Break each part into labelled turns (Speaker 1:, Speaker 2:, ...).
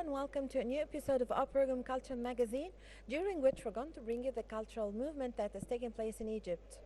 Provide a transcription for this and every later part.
Speaker 1: and welcome to a new episode of our program Culture Magazine, during which we're going to bring you the cultural movement that is taking place in Egypt.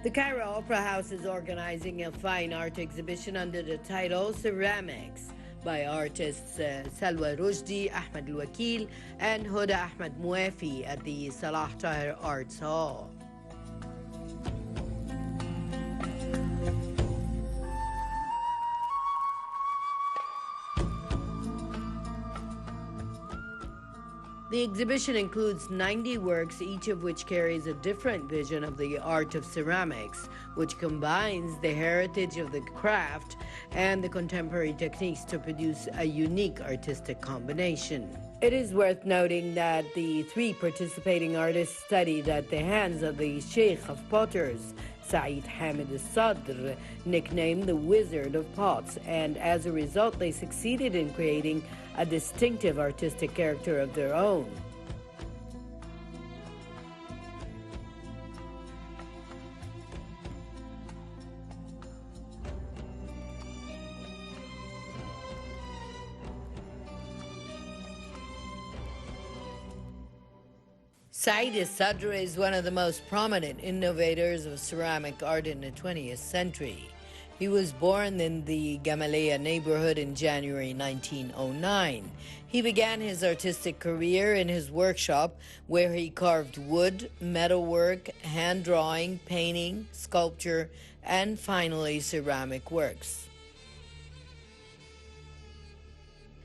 Speaker 2: The Cairo Opera House is organizing a fine art exhibition under the title Ceramics by artists Salwa Rushdie, Ahmed Al Wakil, and Huda Ahmed Muafi at the Salah Tahir Arts Hall. The exhibition includes 90 works, each of which carries a different vision of the art of ceramics, which combines the heritage of the craft and the contemporary techniques to produce a unique artistic combination. It is worth noting that the three participating artists studied at the hands of the Sheikh of Potters, Saeed Hamid al-Sadr, nicknamed the Wizard of Pots, and as a result they succeeded in creating a distinctive artistic character of their own. Saeed al-Sadr is one of the most prominent innovators of ceramic art in the 20th century. He was born in the Gamaleya neighborhood in January 1909. He began his artistic career in his workshop, where he carved wood, metalwork, hand drawing, painting, sculpture, and finally ceramic works.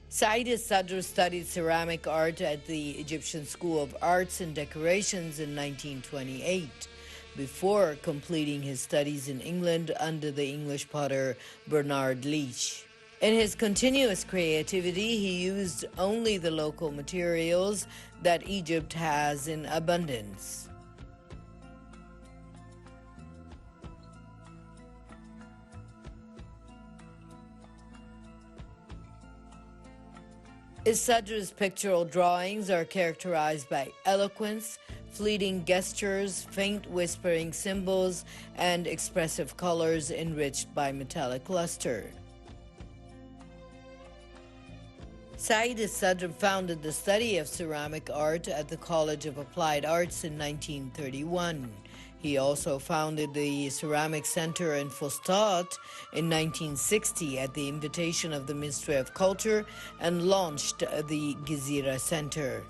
Speaker 2: Saeed al-Sadr studied ceramic art at the Egyptian School of Arts and Decorations in 1928, before completing his studies in England under the English potter Bernard Leach. In his continuous creativity, he used only the local materials that Egypt has in abundance. Al-Sadr's pictorial drawings are characterized by eloquence, fleeting gestures, faint whispering symbols, and expressive colors enriched by metallic luster. Saeed al-Sadr founded the study of ceramic art at the College of Applied Arts in 1931. He also founded the Ceramic Center in Fustat in 1960 at the invitation of the Ministry of Culture and launched the Gezira Center.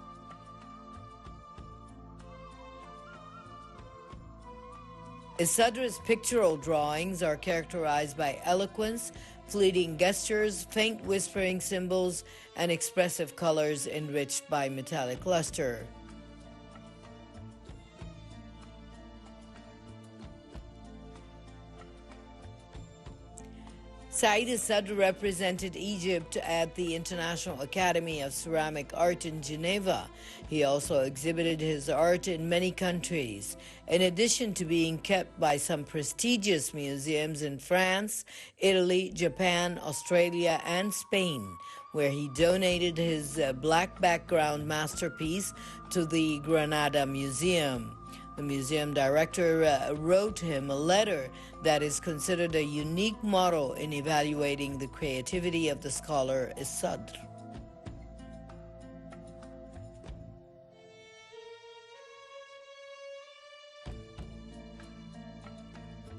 Speaker 2: Al-Sadr's pictorial drawings are characterized by eloquence, fleeting gestures, faint whispering symbols, and expressive colors enriched by metallic luster. Saeed al-Sadr represented Egypt at the International Academy of Ceramic Art in Geneva. He also exhibited his art in many countries. In addition to being kept by some prestigious museums in France, Italy, Japan, Australia, and Spain, where he donated his black background masterpiece to the Granada Museum. The museum director wrote him a letter that is considered a unique model in evaluating the creativity of the scholar al-Sadr.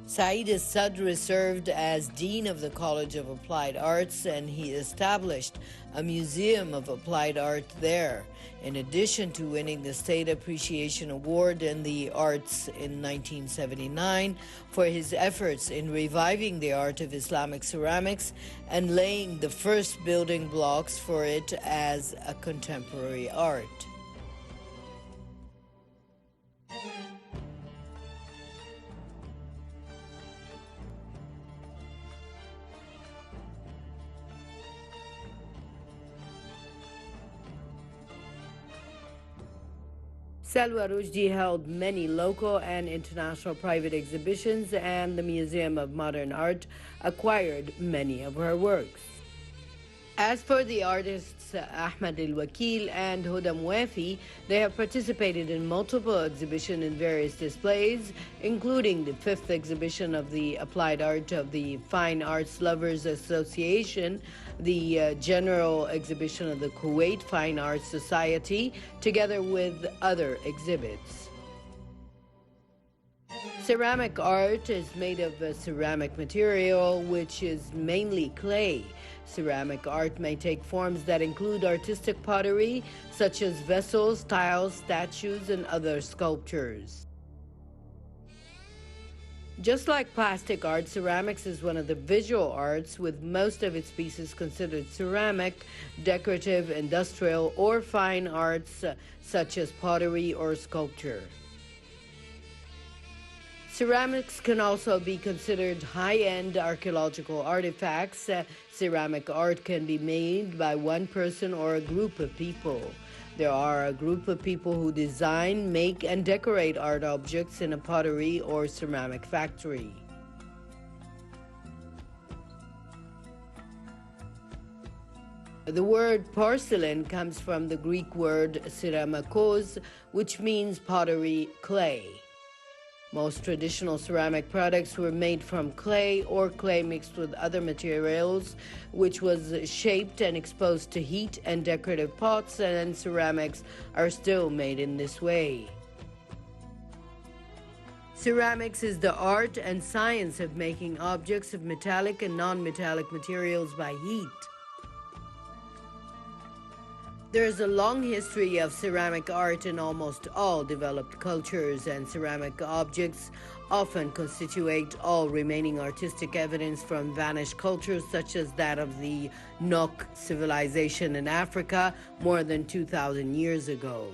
Speaker 2: Saeed Sadr served as Dean of the College of Applied Arts, and he established a museum of applied art there, in addition to winning the State Appreciation Award in the Arts in 1979 for his efforts in reviving the art of Islamic ceramics and laying the first building blocks for it as a contemporary art. Salwa Rushdie held many local and international private exhibitions, and the Museum of Modern Art acquired many of her works. As for the artists Ahmed El Wakil and Huda Mwafi, they have participated in multiple exhibitions in various displays, including the 5th exhibition of the Applied Art of the Fine Arts Lovers Association, the General Exhibition of the Kuwait Fine Arts Society, together with other exhibits. Ceramic art is made of a ceramic material, which is mainly clay. Ceramic art may take forms that include artistic pottery, such as vessels, tiles, statues, and other sculptures. Just like plastic art, ceramics is one of the visual arts, with most of its pieces considered ceramic, decorative, industrial, or fine arts, such as pottery or sculpture. Ceramics can also be considered high-end archaeological artifacts. Ceramic art can be made by one person or a group of people. There are a group of people who design, make, and decorate art objects in a pottery or ceramic factory. The word porcelain comes from the Greek word ceramikos, which means pottery, clay. Most traditional ceramic products were made from clay or clay mixed with other materials, which was shaped and exposed to heat, and decorative pots and ceramics are still made in this way. Ceramics is the art and science of making objects of metallic and non-metallic materials by heat. There is a long history of ceramic art in almost all developed cultures, and ceramic objects often constitute all remaining artistic evidence from vanished cultures, such as that of the Nok civilization in Africa more than 2,000 years ago.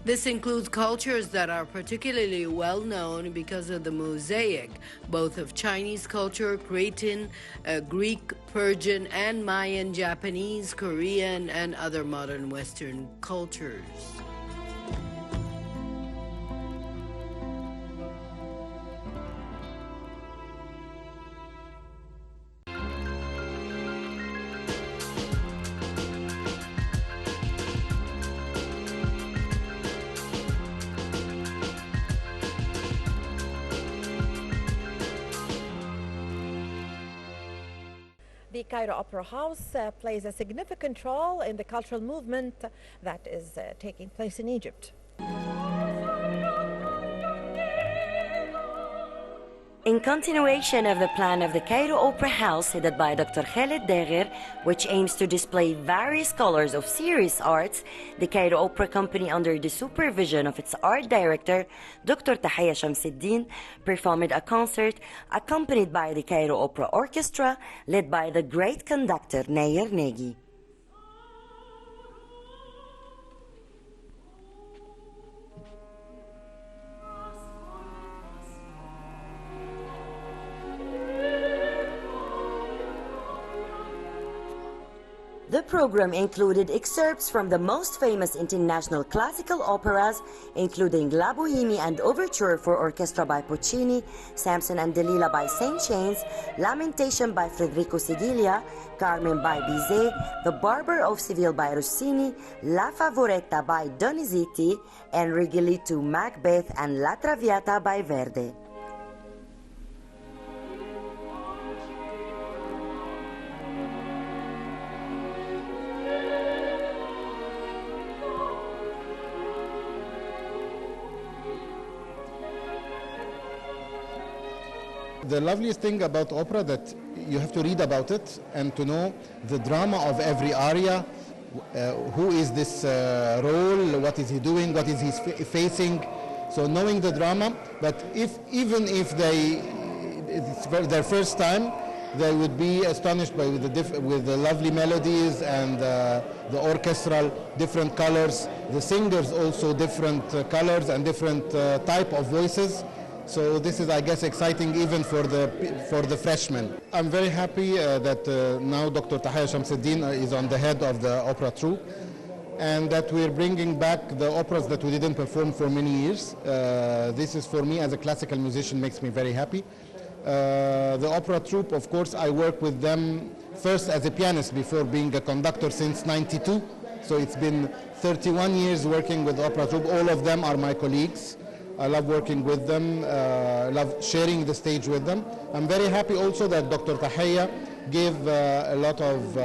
Speaker 2: This includes cultures that are particularly well known because of the mosaic, both of Chinese culture, Cretan, Greek, Persian, and Mayan, Japanese, Korean, and other modern Western cultures.
Speaker 1: The Cairo Opera House plays a significant role in the cultural movement that is taking place in Egypt.
Speaker 3: In continuation of the plan of the Cairo Opera House headed by Dr. Khaled Dagher, which aims to display various colors of serious arts, the Cairo Opera Company, under the supervision of its art director, Dr. Tahiyya Shamsuddin, performed a concert accompanied by the Cairo Opera Orchestra, led by the great conductor Nayer Nagy. The program included excerpts from the most famous international classical operas, including La Boheme and Overture for Orchestra by Puccini, Samson and Delilah by Saint-Saëns, Lamentation by Federico Sicilia, Carmen by Bizet, The Barber of Seville by Rossini, La Favoretta by Donizetti, and Rigoletto, Macbeth, and La Traviata by Verdi.
Speaker 4: The loveliest thing about opera that you have to read about it and to know the drama of every aria. Who is this role? What is he doing? What is he facing? So knowing the drama, but even if it's their first time, they would be astonished by with the lovely melodies and the orchestral different colors. The singers also different colors and different type of voices. So this is, I guess, exciting even for the freshmen. I'm very happy that now Dr. Tahaya Shamsuddin is on the head of the opera troupe, and that we're bringing back the operas that we didn't perform for many years. This is, for me as a classical musician, makes me very happy. The opera troupe, of course, I work with them first as a pianist before being a conductor since '92. So it's been 31 years working with the opera troupe. All of them are my colleagues. I love working with them, love sharing the stage with them. I'm very happy also that Dr. Tahaya gave a lot of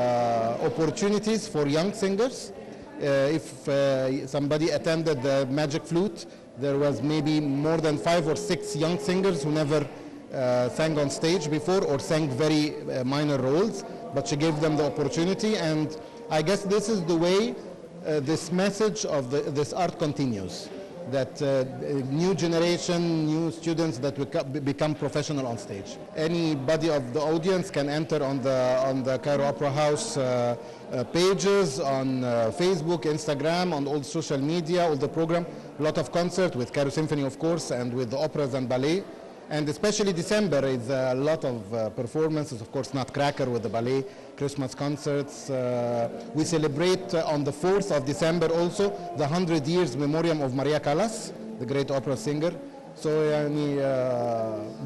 Speaker 4: opportunities for young singers. If somebody attended the Magic Flute, there was maybe more than 5 or 6 young singers who never sang on stage before or sang very minor roles, but she gave them the opportunity, and I guess this is the way this message of this art continues, that new generation, new students that become professional on stage. Anybody of the audience can enter on the Cairo Opera House pages, on Facebook, Instagram, on all social media, all the program, a lot of concert with Cairo Symphony, of course, and with the operas and ballet. And especially December is a lot of performances, of course, Nutcracker with the ballet, Christmas concerts. We celebrate on the 4th of December also the 100 years memoriam of Maria Callas, the great opera singer. So,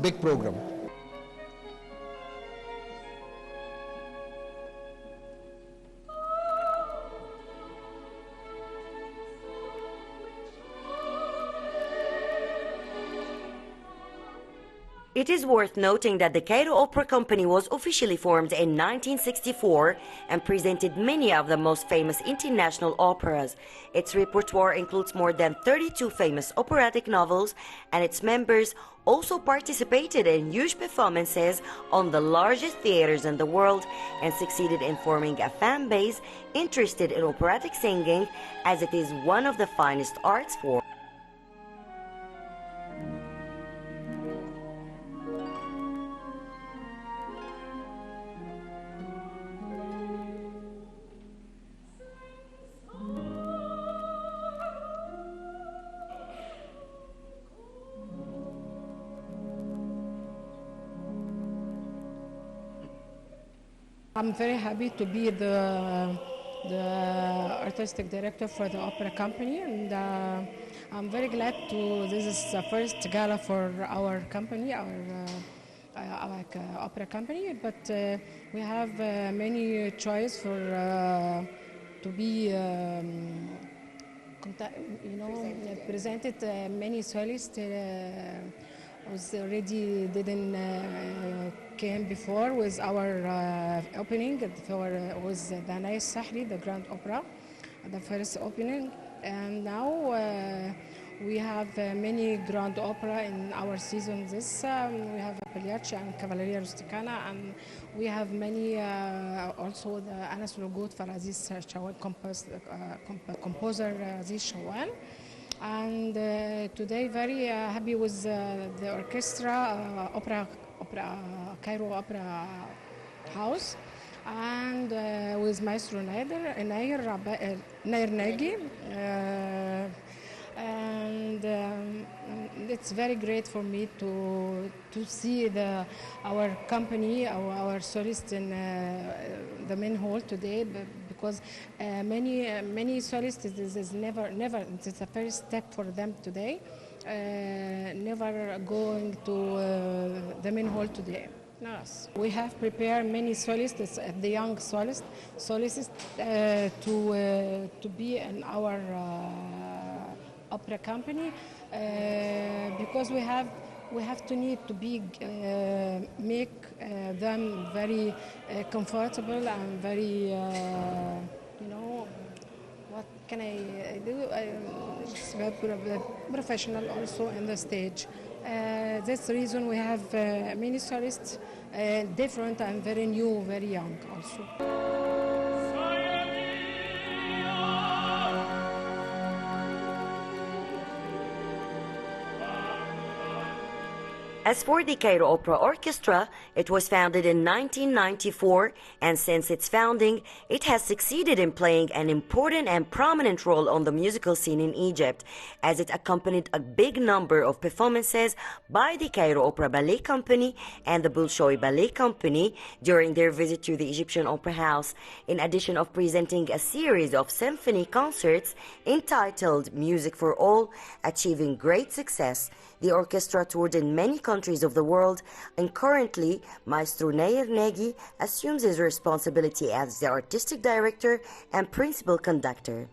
Speaker 4: big program.
Speaker 3: It is worth noting that the Cairo Opera Company was officially formed in 1964 and presented many of the most famous international operas. Its repertoire includes more than 32 famous operatic novels, and its members also participated in huge performances on the largest theaters in the world and succeeded in forming a fan base interested in operatic singing, as it is one of the finest arts forms.
Speaker 5: I'm very happy to be the artistic director for the opera company, and I'm very glad this is the first gala for our company, our opera company, but we have many choice for to be presented many soloists was already didn't came before with our opening. Was the Nice Sahri, the Grand Opera, the first opening, and now we have many Grand Opera in our season. We have Pagliacci and Cavalleria Rusticana, and we have many also the Anas Lugut for Aziz Shawal, composer Aziz Shawal. And today very happy with the orchestra, Cairo Opera House, and with Maestro Nair Nagy, and it's very great for me to see our company, our solists in the main hall today, because many solists is never it's the first step for them today, never going to the main hall today. Yes. We have prepared many solists, the young solists to be in our opera company, because we have to need to be make them very comfortable and very what can I do? It's very professional also in the stage. That's the reason we have many solistes, different and very new, very young also.
Speaker 3: As for the Cairo Opera Orchestra, it was founded in 1994, and since its founding, it has succeeded in playing an important and prominent role on the musical scene in Egypt, as it accompanied a big number of performances by the Cairo Opera Ballet Company and the Bolshoi Ballet Company during their visit to the Egyptian Opera House, in addition of presenting a series of symphony concerts entitled Music for All, achieving great success. The orchestra toured in many countries of the world, and currently Maestro Nair Nagy assumes his responsibility as the artistic director and principal conductor.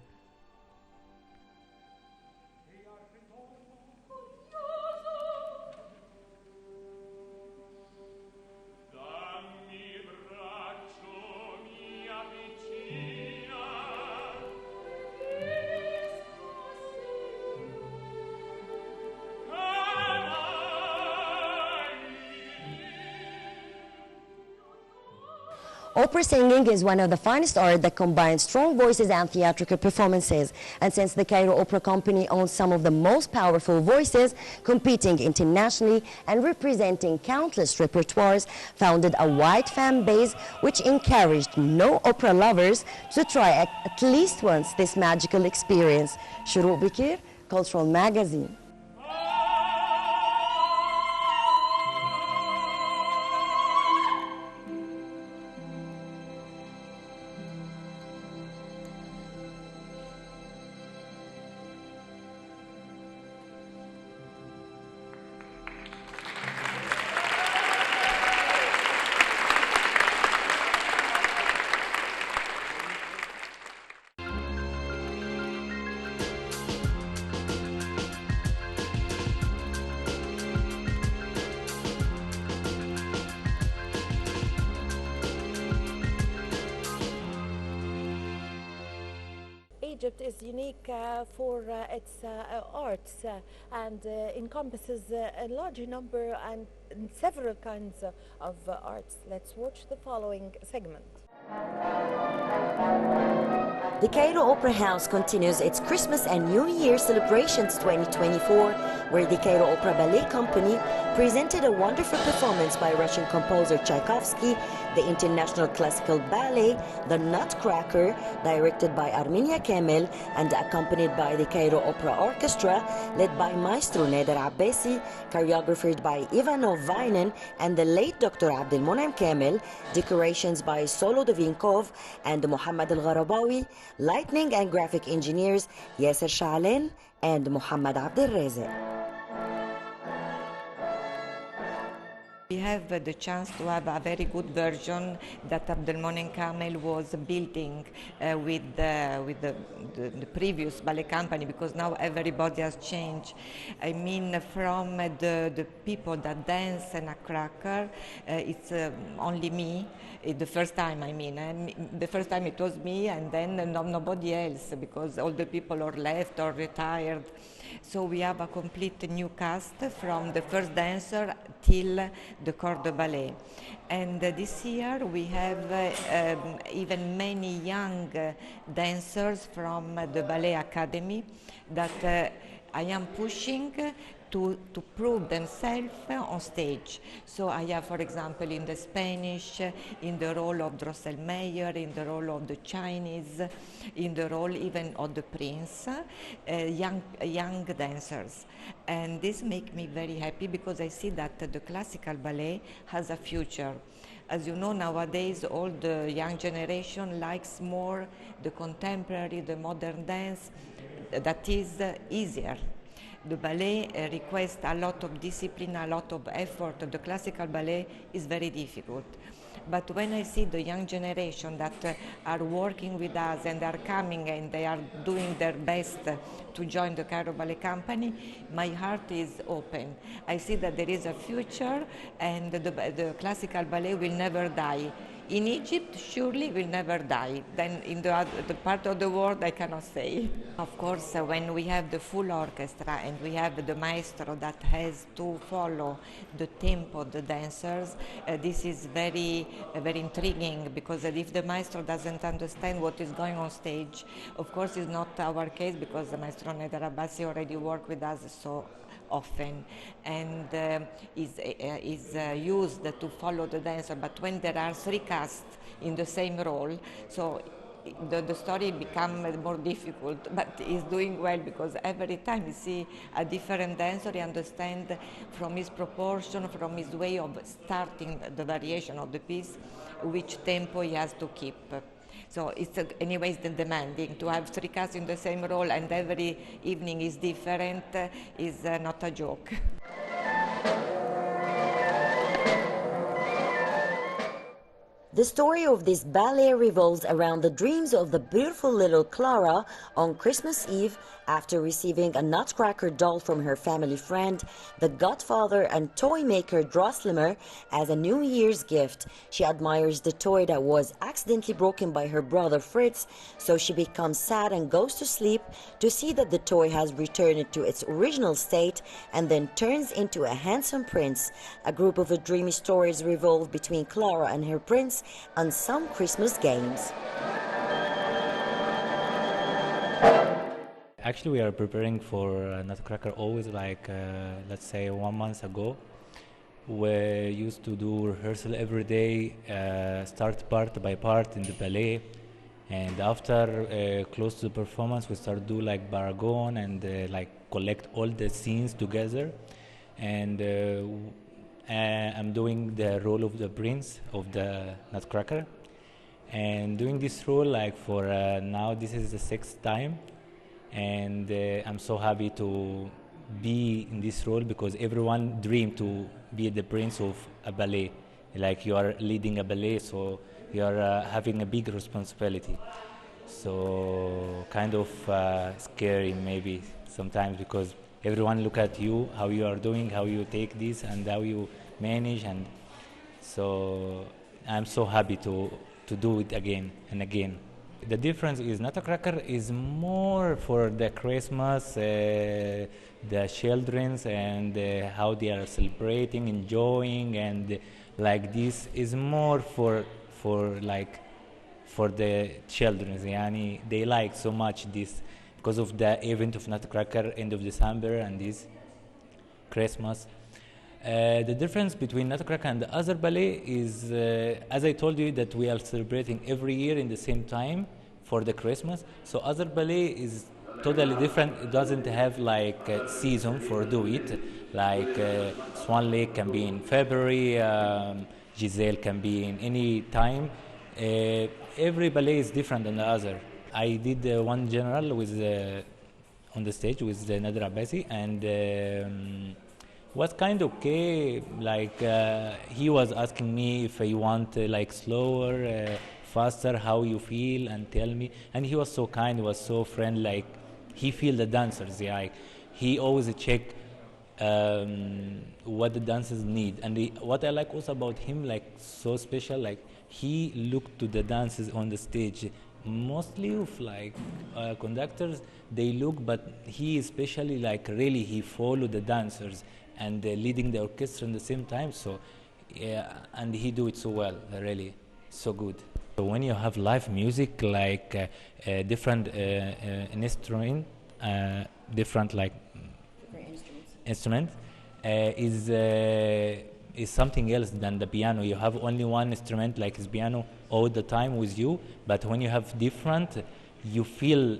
Speaker 3: Opera singing is one of the finest art that combines strong voices and theatrical performances. And since the Cairo Opera Company owns some of the most powerful voices, competing internationally and representing countless repertoires, founded a wide fan base which encouraged no opera lovers to try at least once this magical experience. Shuruk Bikir, Cultural Magazine.
Speaker 1: Egypt is unique for its arts and encompasses a large number and several kinds of arts. Let's watch the following segment.
Speaker 3: The Cairo Opera House continues its Christmas and New Year celebrations 2024, where the Cairo Opera Ballet Company presented a wonderful performance by Russian composer Tchaikovsky, the International Classical Ballet, The Nutcracker, directed by Armenia Kamel and accompanied by the Cairo Opera Orchestra, led by Maestro Nader Abbasi, choreographed by Ivanov Vainen and the late Dr. Abdelmonem Kamel, decorations by Solo Dovinkov and Mohammad Al-Gharabawi, lighting and graphic engineers Yasser Sha'alen and Mohammad Abdel Rezek.
Speaker 6: We have the chance to have a very good version that Abdelmonem Kamel was building with the previous ballet company, because now everybody has changed. I mean, from the people that dance in a cracker, it's only me. The first time, I mean, the first time it was me, and then nobody else, because all the people are left or retired. So we have a complete new cast from the first dancer till the corps de ballet. And this year we have even many young dancers from the Ballet Academy that I am pushing to prove themselves on stage. So I have, for example, in the Spanish, in the role of Drosselmeyer, in the role of the Chinese, in the role even of the Prince, young dancers. And this makes me very happy, because I see that the classical ballet has a future. As you know, nowadays all the young generation likes more the contemporary, the modern dance that is easier. The ballet requests a lot of discipline, a lot of effort. The classical ballet is very difficult. But when I see the young generation that are working with us and are coming and they are doing their best to join the Cairo Ballet Company, my heart is open. I see that there is a future, and the classical ballet will never die. In Egypt, surely will never die. Then in the part of the world, I cannot say. Of course, when we have the full orchestra and we have the maestro that has to follow the tempo of the dancers, this is very intriguing, because if the maestro doesn't understand what is going on stage, of course it's not our case, because the maestro Neder Abbasi already worked with us so often and is used to follow the dancer. But when there are three casts in the same role, so the story becomes more difficult, but he's doing well, because every time you see a different dancer, you understand from his proportion, from his way of starting the variation of the piece, which tempo he has to keep. So it's anyways demanding to have three casts in the same role, and every evening is different, is not a joke.
Speaker 3: The story of this ballet revolves around the dreams of the beautiful little Clara on Christmas Eve. After receiving a nutcracker doll from her family friend, the godfather and toy maker Drosselmer, as a New Year's gift. She admires the toy that was accidentally broken by her brother Fritz, so she becomes sad and goes to sleep to see that the toy has returned to its original state, and then turns into a handsome prince. A group of dreamy stories revolve between Clara and her prince and some Christmas games.
Speaker 7: Actually, we are preparing for Nutcracker always, like let's say 1 month ago. We used to do rehearsal every day, start part by part in the ballet, and after close to the performance, we start do like baragon and like collect all the scenes together. And I'm doing the role of the prince of the Nutcracker, and doing this role like for now this is the 6th time. And I'm so happy to be in this role, because everyone dreams to be the prince of a ballet. Like you are leading a ballet, so you are having a big responsibility. So kind of scary maybe sometimes, because everyone look at you, how you are doing, how you take this, and how you manage. And so I'm so happy to do it again and again. The difference is Nutcracker is more for the Christmas, the children, and how they are celebrating, enjoying, and like this is more for the children. Yani, they like so much this because of the event of Nutcracker end of December and this Christmas. The difference between Nutcracker and the other ballet is, as I told you, that we are celebrating every year in the same time for the Christmas. So other ballet is totally different. It doesn't have like a season for do it. Like Swan Lake can be in February, Giselle can be in any time. Every ballet is different than the other. I did one general with on the stage with Neder Abbasi, and was kind of okay. Like he was asking me if I want like slower, faster, how you feel, and tell me. And he was so kind, was so friendly. Like he feel the dancers. Yeah, he always check what the dancers need. And what I like also about him, like so special, like he looked to the dancers on the stage. Mostly of like conductors, they look, but he especially like really he follow the dancers and leading the orchestra at the same time. So yeah, and he do it so well, really so good. So when you have live music, like different instrument, different like instrument is something else than the piano. You have only one instrument, like his piano, all the time with you. But when you have different, you feel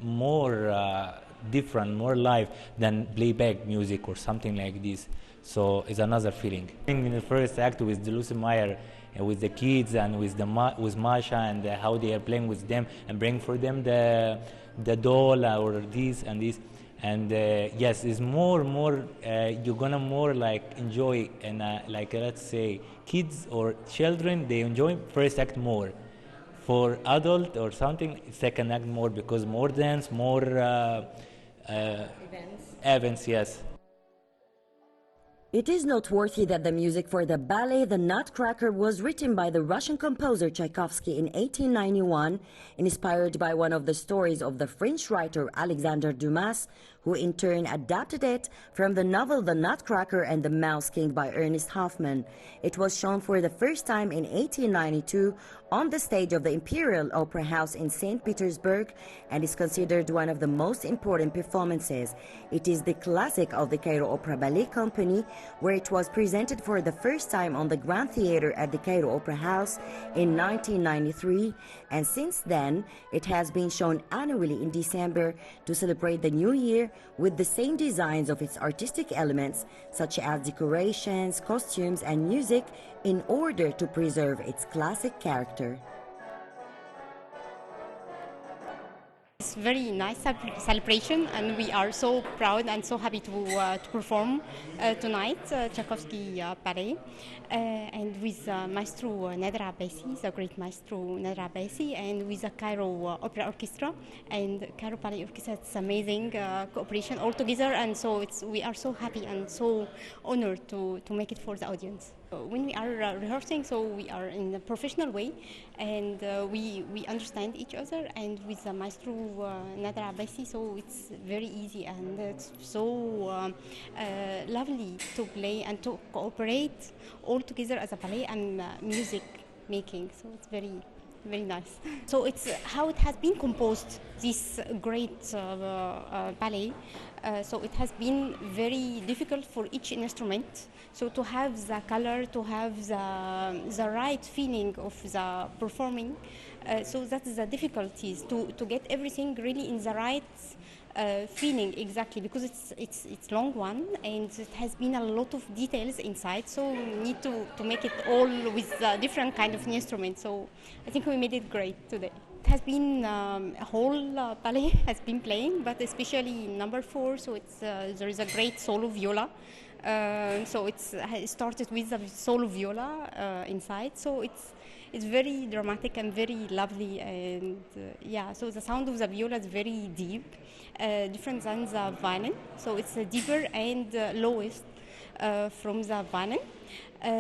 Speaker 7: more different, more live than playback music or something like this. So it's another feeling. In the first act with Lucy Meyer, with the kids and with with Masha, and how they are playing with them and bring for them the doll or this and this. And yes, it's more you're gonna more like enjoy, and like let's say kids or children, they enjoy first act more. For adult or something, second act more, because more dance, more events, yes.
Speaker 3: It is noteworthy that the music for the ballet The Nutcracker was written by the Russian composer Tchaikovsky in 1891, inspired by one of the stories of the French writer Alexandre Dumas, who in turn adapted it from the novel The Nutcracker and the Mouse King by Ernest Hoffmann. It was shown for the first time in 1892 on the stage of the Imperial Opera House in St. Petersburg and is considered one of the most important performances. It is the classic of the Cairo Opera Ballet Company, where it was presented for the first time on the Grand Theatre at the Cairo Opera House in 1993, and since then it has been shown annually in December to celebrate the new year with the same designs of its artistic elements such as decorations, costumes and music in order to preserve its classic character.
Speaker 8: It's a very nice celebration, and we are so proud and so happy to perform tonight Tchaikovsky ballet, and with Maestro Nader Abbasi, the great Maestro Nader Abbasi, and with the Cairo Opera Orchestra and Cairo Ballet Orchestra. It's amazing cooperation all together, and so we are so happy and so honored to make it for the audience. When we are rehearsing, so we are in a professional way, and we understand each other, and with Maestro Nader Abbasi, so it's very easy and it's so lovely to play and to cooperate all together as a ballet and music making, so it's very nice. So it's how it has been composed, this great ballet. So it has been very difficult for each instrument. So to have the color, to have the right feeling of the performing. So that's the difficulties, to get everything really in the right feeling exactly, because it's long one and it has been a lot of details inside, so we need to make it all with a different kind of instrument. So I think we made it great today. It has been a whole ballet has been playing, but especially number 4. So it's there is a great solo viola. So it started with the solo viola inside. So it's very dramatic and very lovely, and yeah. So the sound of the viola is very deep, different than the violin. So it's deeper and lowest from the violin.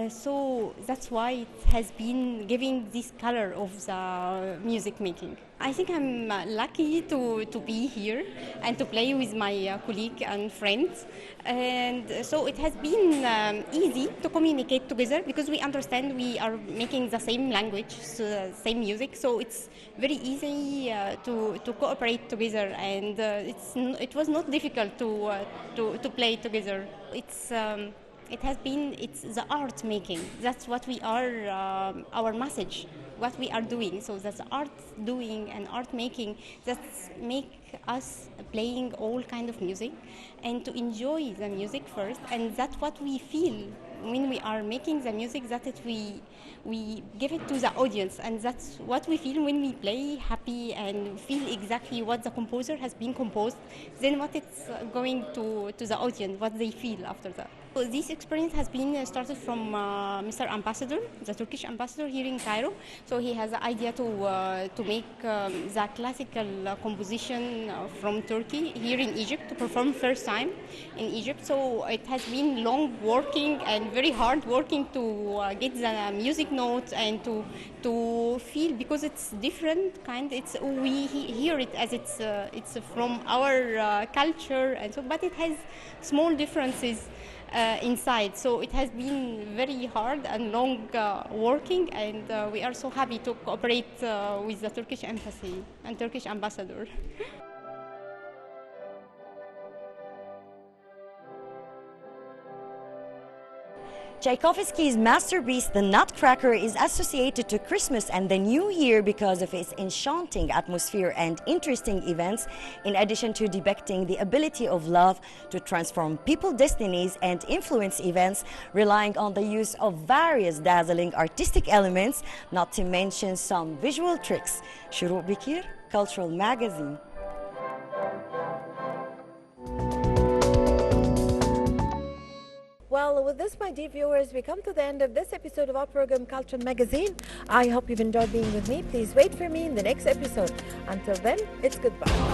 Speaker 8: So that's why it has been giving this color of the music making. I think I'm lucky to be here and to play with my colleague and friends. And so it has been easy to communicate together because we understand we are making the same language, same music. So it's very easy to cooperate together, and it was not difficult to play together. It's the art making. That's what we are, our message, what we are doing. So that's art doing and art making that make us playing all kind of music and to enjoy the music first. And that's what we feel when we are making the music, that we give it to the audience. And that's what we feel when we play happy and feel exactly what the composer has been composed, then what it's going to the audience, what they feel after that. So this experience has been started from Mr. Ambassador, the Turkish ambassador here in Cairo. So he has the idea to make the classical composition from Turkey here in Egypt, to perform first time in Egypt. So it has been long working and very hard working to get the music notes and to feel, because it's different kind. We hear it as it's from our culture, and so, but it has small differences inside. So it has been very hard and long working, and we are so happy to cooperate with the Turkish embassy and Turkish ambassador.
Speaker 3: Tchaikovsky's masterpiece, The Nutcracker, is associated to Christmas and the New Year because of its enchanting atmosphere and interesting events, in addition to depicting the ability of love to transform people's destinies and influence events, relying on the use of various dazzling artistic elements, not to mention some visual tricks. Shuruq Bikir, Cultural Magazine.
Speaker 1: Well, with this, my dear viewers, we come to the end of this episode of our program, Cultural Magazine. I hope you've enjoyed being with me. Please wait for me in the next episode. Until then, it's goodbye.